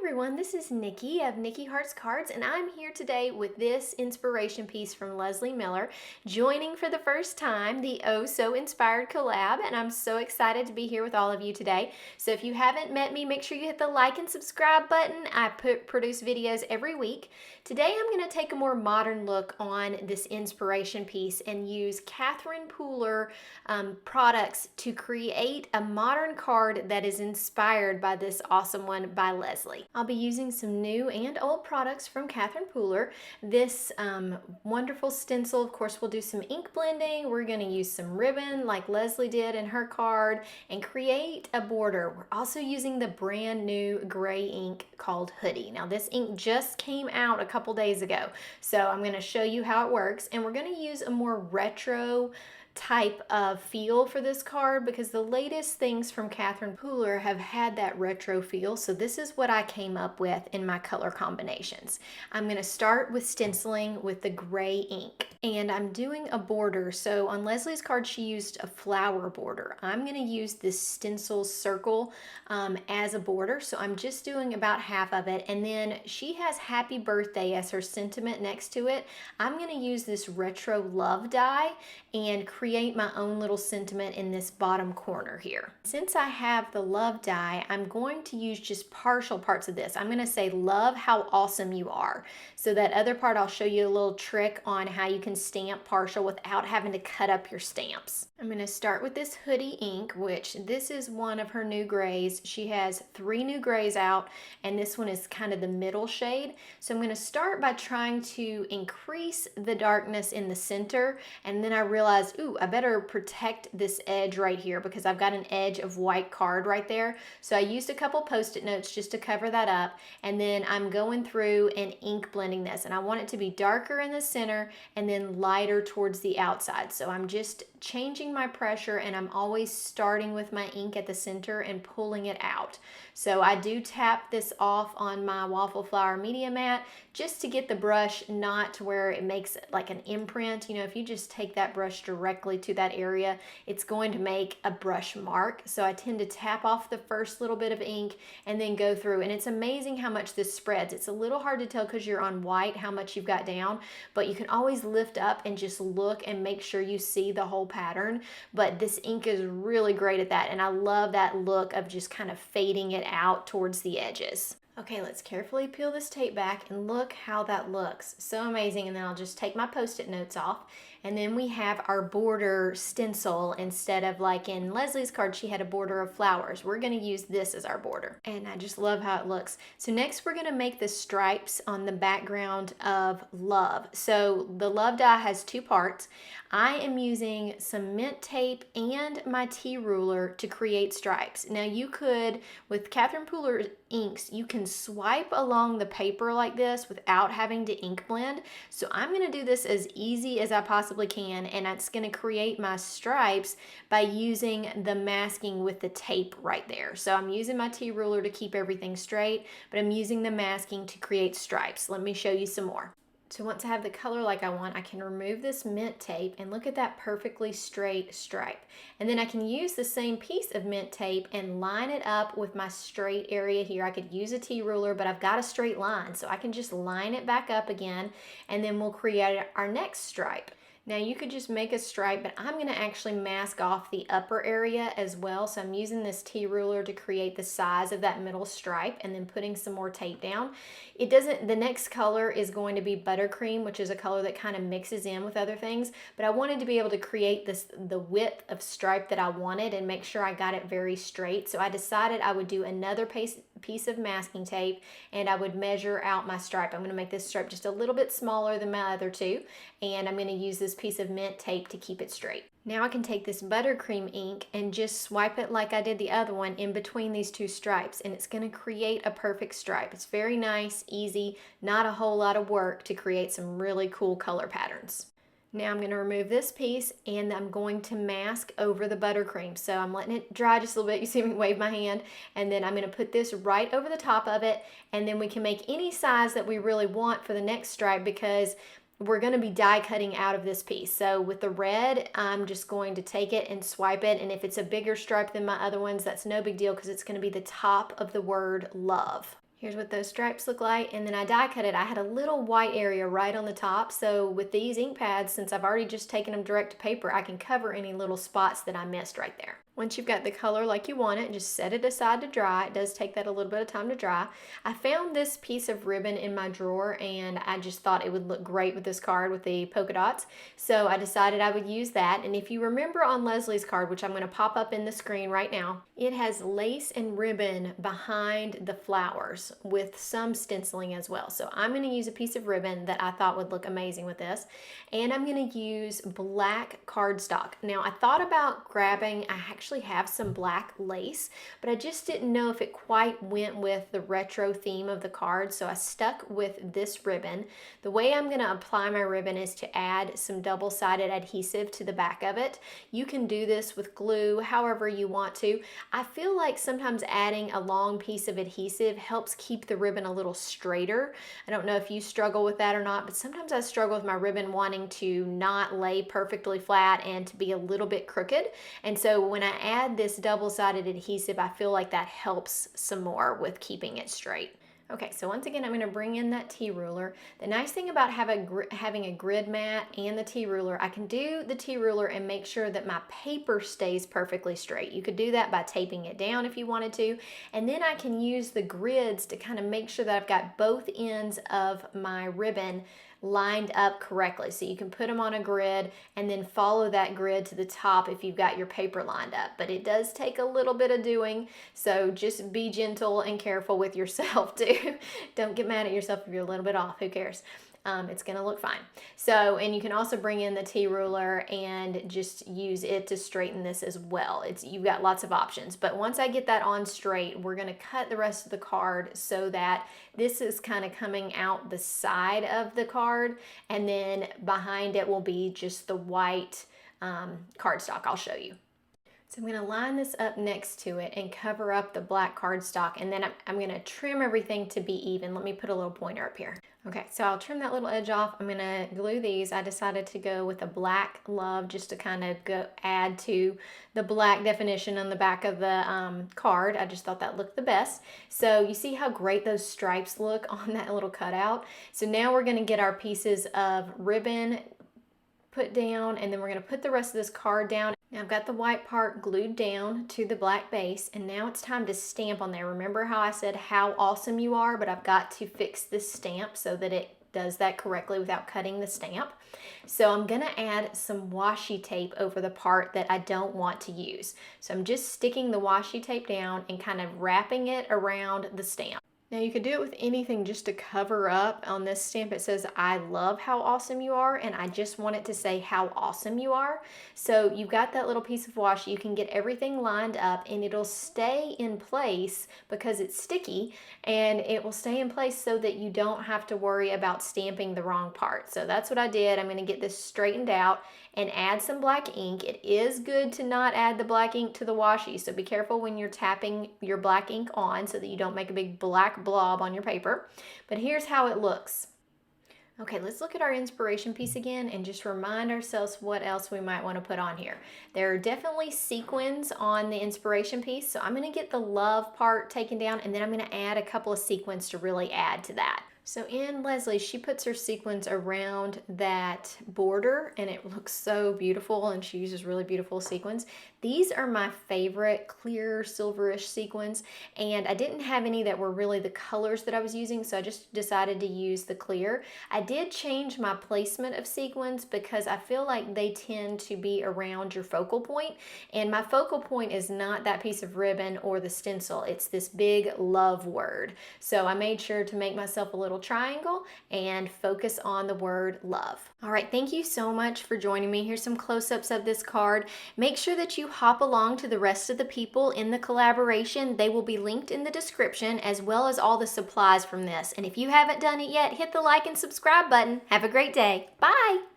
Everyone, this is Nikki of Nikki Hearts Cards, and I'm here today with this inspiration piece from Leslie Miller, joining for the first time the Oh So Inspired collab, and I'm so excited to be here with all of you today. So if you haven't met me, make sure you hit the like and subscribe button. I produce videos every week. Today I'm going to take a more modern look on this inspiration piece and use Catherine Pooler products to create a modern card that is inspired by this awesome one by Leslie. I'll be using some new and old products from Catherine Pooler. This wonderful stencil, of course, we'll do some ink blending. We're going to use some ribbon like Leslie did in her card and create a border. We're also using the brand new gray ink called Hoodie. Now this ink just came out a couple days ago, so I'm going to show you how it works, and we're going to use a more retro type of feel for this card because the latest things from Catherine Pooler have had that retro feel. So this is what I came up with in my color combinations. I'm going to start with stenciling with the gray ink, and I'm doing a border. So on Leslie's card she used a flower border. I'm going to use this stencil circle as a border, so I'm just doing about half of it, and then she has happy birthday as her sentiment next to it. I'm going to use this retro love die and create my own little sentiment in this bottom corner here. Since I have the love die, I'm going to use just partial parts of this. I'm going to say love how awesome you are. So that other part I'll show you a little trick on how you can stamp partial without having to cut up your stamps. I'm going to start with this Hoodie ink, which this is one of her new grays. She has 3 new grays out, and this one is kind of the middle shade. So I'm going to start by trying to increase the darkness in the center, and then I realized, ooh, I better protect this edge right here because I've got an edge of white card right there. So I used a couple Post-it notes just to cover that up, and then I'm going through and ink blending this, and I want it to be darker in the center and then lighter towards the outside. So I'm just changing my pressure, and I'm always starting with my ink at the center and pulling it out. So I do tap this off on my waffle flower media mat just to get the brush not to where it makes like an imprint. You know, if you just take that brush directly to that area, it's going to make a brush mark. So I tend to tap off the first little bit of ink and then go through, and it's amazing how much this spreads. It's a little hard to tell because you're on white how much you've got down, but you can always lift up and just look and make sure you see the whole pattern. But this ink is really great at that, and I love that look of just kind of fading it out towards the edges. Okay, let's carefully peel this tape back and look how that looks. So amazing. And then I'll just take my Post-it notes off, and then we have our border stencil. Instead of like in Leslie's card, she had a border of flowers. We're going to use this as our border, and I just love how it looks. So next we're going to make the stripes on the background of love. So the love die has 2 parts. I am using some mint tape and my T-ruler to create stripes. Now you could, with Catherine Pooler inks, you can swipe along the paper like this without having to ink blend. So I'm going to do this as easy as I possibly can, and it's going to create my stripes by using the masking with the tape right there. So I'm using my T-ruler to keep everything straight, but I'm using the masking to create stripes. Let me show you some more. So once I have the color like I want, I can remove this mint tape, and look at that perfectly straight stripe. And then I can use the same piece of mint tape and line it up with my straight area here. I could use a T-ruler, but I've got a straight line, so I can just line it back up again, and then we'll create our next stripe. Now you could just make a stripe, but I'm going to actually mask off the upper area as well. So I'm using this T-ruler to create the size of that middle stripe, and then putting some more tape down. The next color is going to be buttercream, which is a color that kind of mixes in with other things, but I wanted to be able to create the width of stripe that I wanted and make sure I got it very straight. So I decided I would do another piece of masking tape, and I would measure out my stripe. I'm going to make this stripe just a little bit smaller than my other 2, and I'm going to use this piece of mint tape to keep it straight. Now I can take this buttercream ink and just swipe it like I did the other one in between these 2 stripes, and it's going to create a perfect stripe. It's very nice, easy, not a whole lot of work to create some really cool color patterns. Now I'm going to remove this piece, and I'm going to mask over the buttercream. So I'm letting it dry just a little bit. You see me wave my hand, and then I'm going to put this right over the top of it, and then we can make any size that we really want for the next stripe because we're going to be die cutting out of this piece. So with the red, I'm just going to take it and swipe it, and if it's a bigger stripe than my other ones, that's no big deal because it's going to be the top of the word love. Here's what those stripes look like, and then I die cut it. I had a little white area right on the top, so with these ink pads, since I've already just taken them direct to paper, I can cover any little spots that I missed right there. Once you've got the color like you want it, just set it aside to dry. It does take that a little bit of time to dry. I found this piece of ribbon in my drawer, and I just thought it would look great with this card with the polka dots, so I decided I would use that. And if you remember on Leslie's card, which I'm going to pop up in the screen right now, it has lace and ribbon behind the flowers with some stenciling as well. So I'm going to use a piece of ribbon that I thought would look amazing with this, and I'm going to use black cardstock. Now I thought about grabbing, I actually have some black lace, but I just didn't know if it quite went with the retro theme of the card, so I stuck with this ribbon. The way I'm going to apply my ribbon is to add some double-sided adhesive to the back of it. You can do this with glue, however you want to. I feel like sometimes adding a long piece of adhesive helps keep the ribbon a little straighter. I don't know if you struggle with that or not, but sometimes I struggle with my ribbon wanting to not lay perfectly flat and to be a little bit crooked. And so when I add this double-sided adhesive, I feel like that helps some more with keeping it straight. Okay, so once again, I'm going to bring in that T-ruler. The nice thing about having a grid mat and the T-ruler, I can do the T-ruler and make sure that my paper stays perfectly straight. You could do that by taping it down if you wanted to, and then I can use the grids to kind of make sure that I've got both ends of my ribbon lined up correctly. So you can put them on a grid and then follow that grid to the top if you've got your paper lined up. But it does take a little bit of doing, so just be gentle and careful with yourself too. Don't get mad at yourself if you're a little bit off, who cares? It's gonna look fine. So, and you can also bring in the T-ruler and just use it to straighten this as well. You've got lots of options, but once I get that on straight, we're gonna cut the rest of the card so that this is kind of coming out the side of the card, and then behind it will be just the white cardstock. I'll show you. So I'm going to line this up next to it and cover up the black cardstock, and then I'm going to trim everything to be even. Let me put a little pointer up here. Okay, so I'll trim that little edge off. I'm going to glue these. I decided to go with a black love just to kind of add to the black definition on the back of the card. I just thought that looked the best. So you see how great those stripes look on that little cutout? So now we're going to get our pieces of ribbon put down, and then we're going to put the rest of this card down. Now I've got the white part glued down to the black base, and now it's time to stamp on there. Remember how I said how awesome you are, but I've got to fix this stamp so that it does that correctly without cutting the stamp. So I'm going to add some washi tape over the part that I don't want to use. So I'm just sticking the washi tape down and kind of wrapping it around the stamp. Now you could do it with anything just to cover up. On this stamp it says, I love how awesome you are, and I just want it to say how awesome you are. So you've got that little piece of washi, you can get everything lined up and it'll stay in place because it's sticky, and it will stay in place so that you don't have to worry about stamping the wrong part. So that's what I did. I'm going to get this straightened out and add some black ink. It is good to not add the black ink to the washi, so be careful when you're tapping your black ink on so that you don't make a big black blob on your paper. But here's how it looks. Okay, let's look at our inspiration piece again and just remind ourselves what else we might want to put on here. There are definitely sequins on the inspiration piece, so I'm going to get the love part taken down, and then I'm going to add a couple of sequins to really add to that. So in Leslie, she puts her sequins around that border, and it looks so beautiful, and she uses really beautiful sequins. These are my favorite clear silverish sequins, and I didn't have any that were really the colors that I was using, so I just decided to use the clear. I did change my placement of sequins because I feel like they tend to be around your focal point, and my focal point is not that piece of ribbon or the stencil. It's this big love word. So I made sure to make myself a little triangle and focus on the word love. All right, thank you so much for joining me. Here's some close-ups of this card. Make sure that you hop along to the rest of the people in the collaboration. They will be linked in the description, as well as all the supplies from this. And if you haven't done it yet, hit the like and subscribe button. Have a great day. Bye.